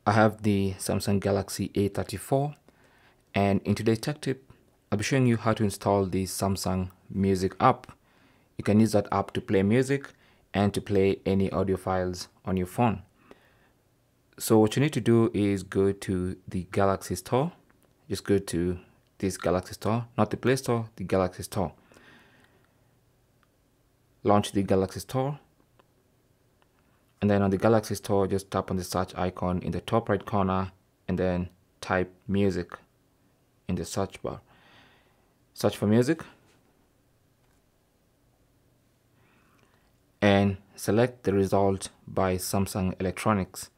I have the Samsung Galaxy A34, and in today's tech tip, I'll be showing you how to install the Samsung Music app. You can use that app to play music and to play any audio files on your phone. So what you need to do is go to the Galaxy Store. Just go to this Galaxy Store, not the Play Store, the Galaxy Store. Launch the Galaxy Store. And then on the Galaxy Store, just tap on the search icon in the top right corner and then type music in the search bar. Search for music and select the result by Samsung Electronics.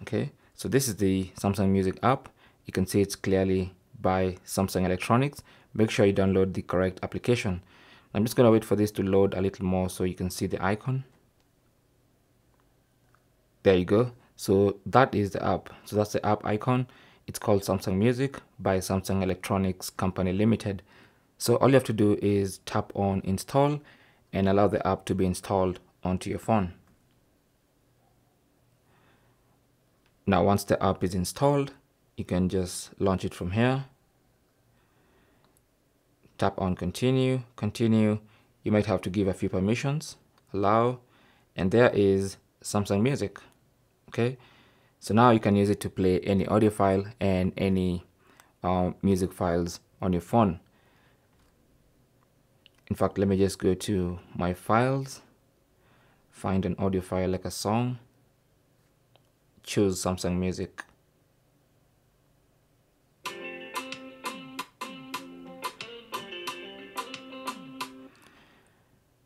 Okay, so this is the Samsung Music app. You can see it's clearly by Samsung Electronics. Make sure you download the correct application. I'm just gonna wait for this to load a little more so you can see the icon. There you go. So that is the app. So that's the app icon. It's called Samsung Music by Samsung Electronics Company Limited. So all you have to do is tap on install and allow the app to be installed onto your phone. Now once the app is installed, you can just launch it from here. Tap on continue. You might have to give a few permissions, allow, and there is Samsung Music. Okay, so now you can use it to play any audio file and any music files on your phone. In fact, let me just go to my files, find an audio file like a song, choose Samsung Music.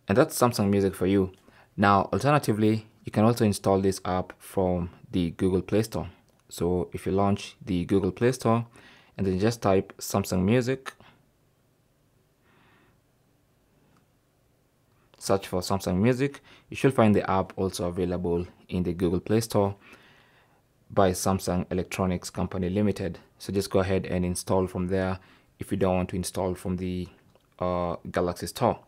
And that's Samsung Music for you. Now, alternatively, you can also install this app from the Google Play Store. So if you launch the Google Play Store and then just type Samsung Music, search for Samsung Music, you should find the app also available in the Google Play Store by Samsung Electronics Company Limited. So just go ahead and install from there if you don't want to install from the Galaxy Store.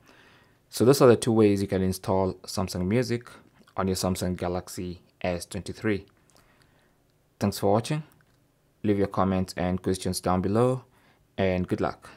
So those are the two ways you can install Samsung Music on your Samsung Galaxy S23. Thanks for watching. Leave your comments and questions down below, and good luck.